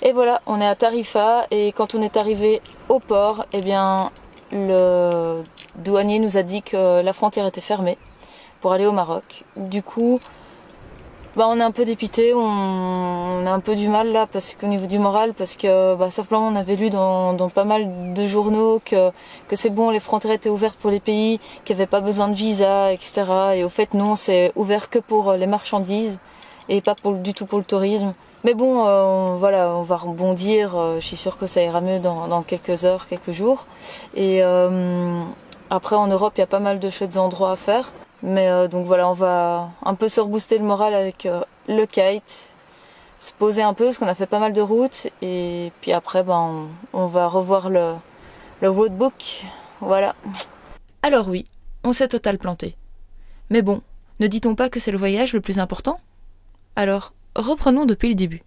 Et voilà, on est à Tarifa et quand on est arrivé au port, eh bien le douanier nous a dit que la frontière était fermée pour aller au Maroc. Du coup, on est un peu dépité, on a un peu du mal là parce qu'au niveau du moral, parce que simplement on avait lu dans pas mal de journaux que c'est bon, les frontières étaient ouvertes pour les pays qui n'avaient pas besoin de visa, etc. Et au fait, nous, on s'est ouvert que pour les marchandises et pas du tout pour le tourisme. Mais bon, on va rebondir. Je suis sûre que ça ira mieux dans quelques heures, quelques jours. Et après, en Europe, il y a pas mal de chouettes endroits à faire. Mais donc voilà, on va un peu se rebooster le moral avec le kite, se poser un peu parce qu'on a fait pas mal de routes. Et puis après, on va revoir le roadbook. Voilà. Alors oui, on s'est total planté. Mais bon, ne dit-on pas que c'est le voyage le plus important ? Alors, reprenons depuis le début.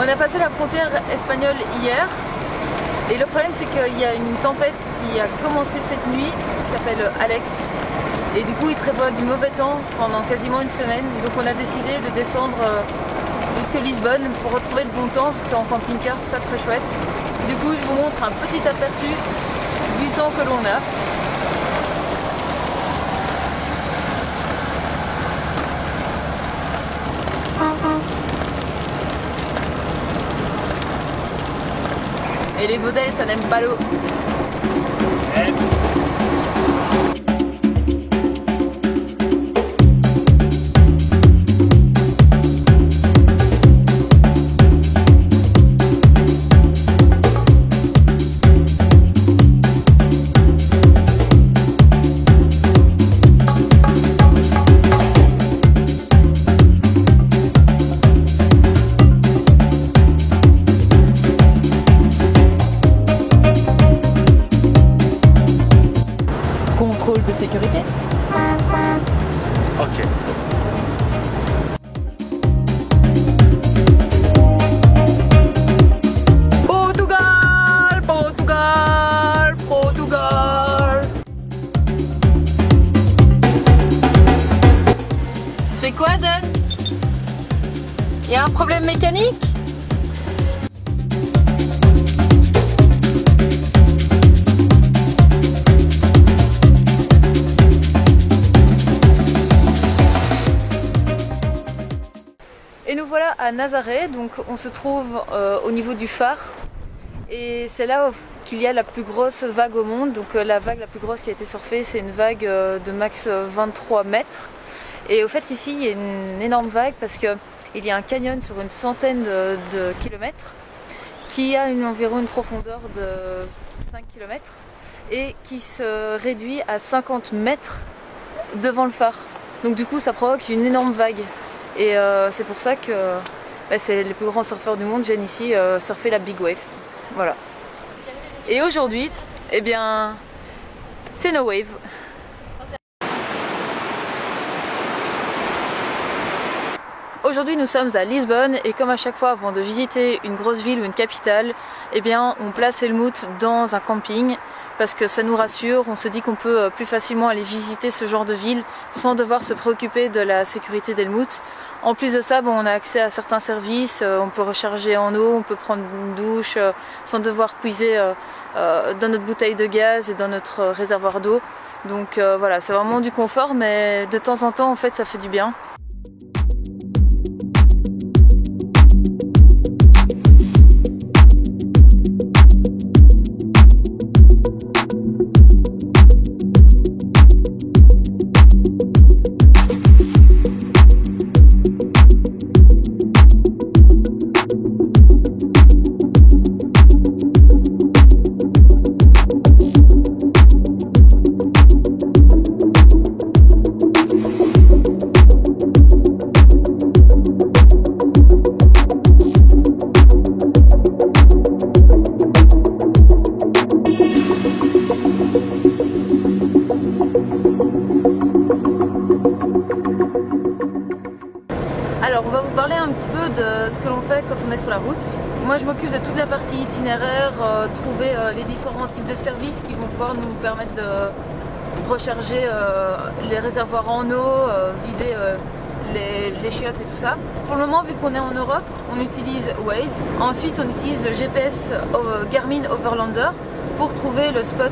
On a passé la frontière espagnole hier et le problème c'est qu'il y a une tempête qui a commencé cette nuit qui s'appelle Alex et du coup il prévoit du mauvais temps pendant quasiment une semaine, donc on a décidé de descendre jusque Lisbonne pour retrouver le bon temps parce qu'en camping-car c'est pas très chouette. Du coup je vous montre un petit aperçu du temps que l'on a. Et les modèles, ça n'aime pas l'eau. Contrôle de sécurité. Ok. Portugal, Portugal, Portugal. Tu fais quoi, Dan? Y a un problème mécanique? Et nous voilà à Nazaré, donc on se trouve au niveau du phare et c'est là qu'il y a la plus grosse vague au monde. Donc la vague la plus grosse qui a été surfée, c'est une vague de max 23 mètres. Et au fait ici il y a une énorme vague parce qu'il y a un canyon sur une centaine de kilomètres qui a environ une profondeur de 5 km. et qui se réduit à 50 mètres devant le phare. Donc du coup ça provoque une énorme vague. Et c'est pour ça que les plus grands surfeurs du monde viennent ici surfer la Big Wave. Voilà. Et aujourd'hui, eh bien, c'est no wave. Aujourd'hui nous sommes à Lisbonne et comme à chaque fois avant de visiter une grosse ville ou une capitale, eh bien on place Helmut dans un camping parce que ça nous rassure, on se dit qu'on peut plus facilement aller visiter ce genre de ville sans devoir se préoccuper de la sécurité d'Helmut. En plus de ça, on a accès à certains services, on peut recharger en eau, on peut prendre une douche sans devoir puiser dans notre bouteille de gaz et dans notre réservoir d'eau. Donc voilà, c'est vraiment du confort mais de temps en temps en fait ça fait du bien. Alors on va vous parler un petit peu de ce que l'on fait quand on est sur la route. Moi je m'occupe de toute la partie itinéraire, trouver les différents types de services qui vont pouvoir nous permettre de recharger les réservoirs en eau, vider les chiottes et tout ça. Pour le moment vu qu'on est en Europe, on utilise Waze. Ensuite on utilise le GPS Garmin Overlander pour trouver le spot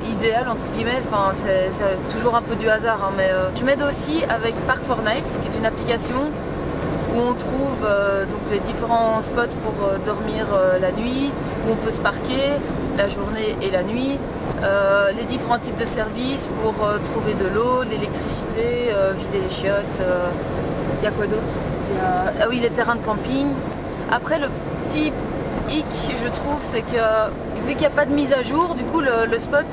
idéal entre guillemets, enfin c'est toujours un peu du hasard hein, mais je m'aide aussi avec Park4Night qui est une application où on trouve donc les différents spots pour dormir la nuit, où on peut se parquer la journée et la nuit, les différents types de services pour trouver de l'eau, l'électricité, vider les chiottes, il y a quoi d'autre? Ah oui, les terrains de camping. Après le petit hic je trouve c'est que vu qu'il n'y a pas de mise à jour, du coup le spot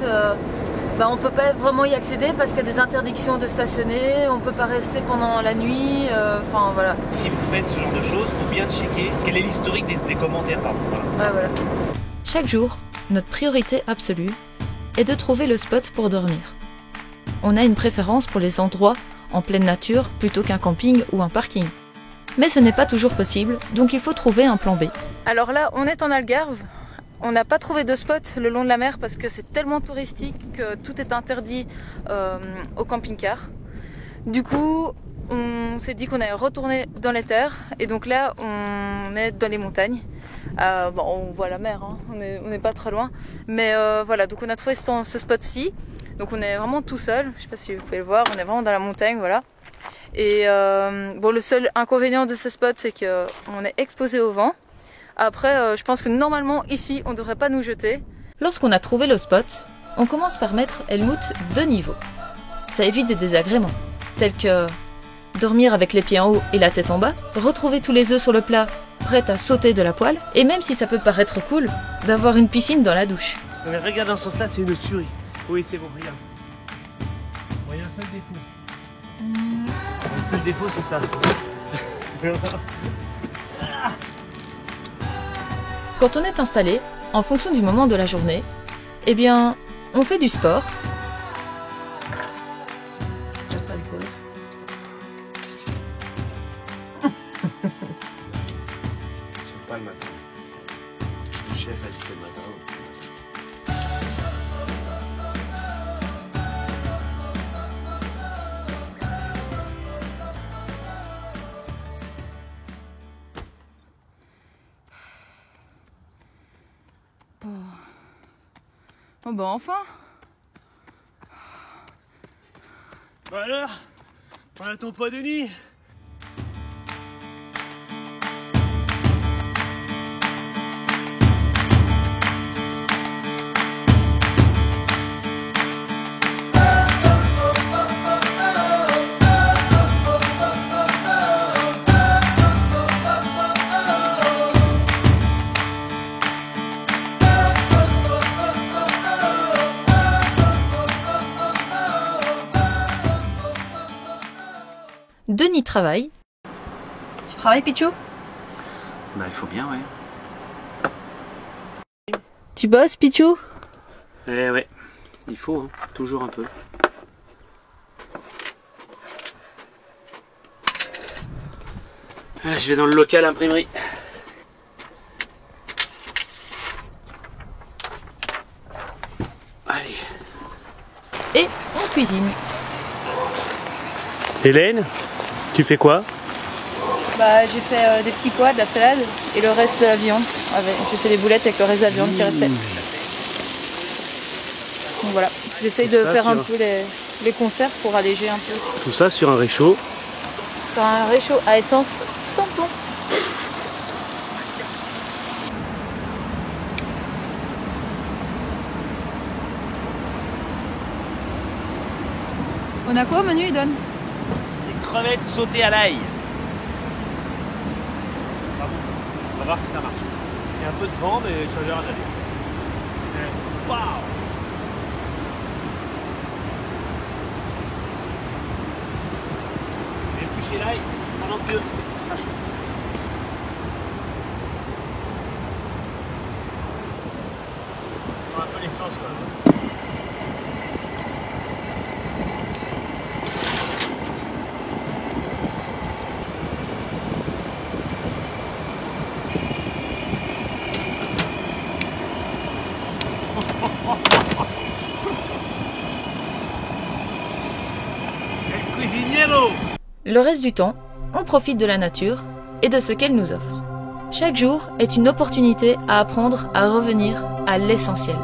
on ne peut pas vraiment y accéder parce qu'il y a des interdictions de stationner, on ne peut pas rester pendant la nuit, enfin voilà. Si vous faites ce genre de choses, il faut bien checker quel est l'historique des commentaires. Voilà. Voilà. Chaque jour, notre priorité absolue est de trouver le spot pour dormir. On a une préférence pour les endroits en pleine nature plutôt qu'un camping ou un parking. Mais ce n'est pas toujours possible, donc il faut trouver un plan B. Alors là, on est en Algarve. On n'a pas trouvé de spot le long de la mer parce que c'est tellement touristique que tout est interdit au camping-car. Du coup, on s'est dit qu'on allait retourner dans les terres et donc là, on est dans les montagnes. On voit la mer, hein. On n'est pas très loin. Mais voilà, donc on a trouvé ce spot-ci. Donc on est vraiment tout seul. Je ne sais pas si vous pouvez le voir, on est vraiment dans la montagne, voilà. Et le seul inconvénient de ce spot, c'est qu'on est exposé au vent. Après, je pense que normalement, ici, on ne devrait pas nous jeter. Lorsqu'on a trouvé le spot, on commence par mettre Helmut de niveau. Ça évite des désagréments, tels que dormir avec les pieds en haut et la tête en bas, retrouver tous les œufs sur le plat, prêts à sauter de la poêle, et même si ça peut paraître cool, d'avoir une piscine dans la douche. Mais regarde dans ce sens-là, c'est une tuerie. Oui, c'est bon, regarde. Il y a un seul défaut. Le seul défaut, c'est ça. Quand on est installé, en fonction du moment de la journée, eh bien, on fait du sport. Pas le matin. Le chef a dit c'est le matin. Oh bah enfin. Bah alors, on attend pas de nid. Denis travaille. Tu travailles, Pichou? Bah il faut bien, ouais. Tu bosses, Pichou? Eh ouais, il faut, hein. Toujours un peu. Ah, je vais dans le local imprimerie. Allez. Et on cuisine. Hélène, tu fais quoi? Bah, j'ai fait des petits pois, de la salade et le reste de la viande. J'ai fait des boulettes avec le reste de la viande qui restait. Donc voilà, j'essaye de faire un peu les conserves pour alléger un peu. Tout ça sur un réchaud. Sur un réchaud à essence sans plomb. On a quoi au menu, Don? Des crevettes sautées à l'ail. On va voir si ça marche. Il y a un peu de vent, mais ça a l'air d'aller. Waouh! Éplucher l'ail pendant que ça chauffe. On a un peu l'essence là. Le reste du temps, on profite de la nature et de ce qu'elle nous offre. Chaque jour est une opportunité à apprendre à revenir à l'essentiel.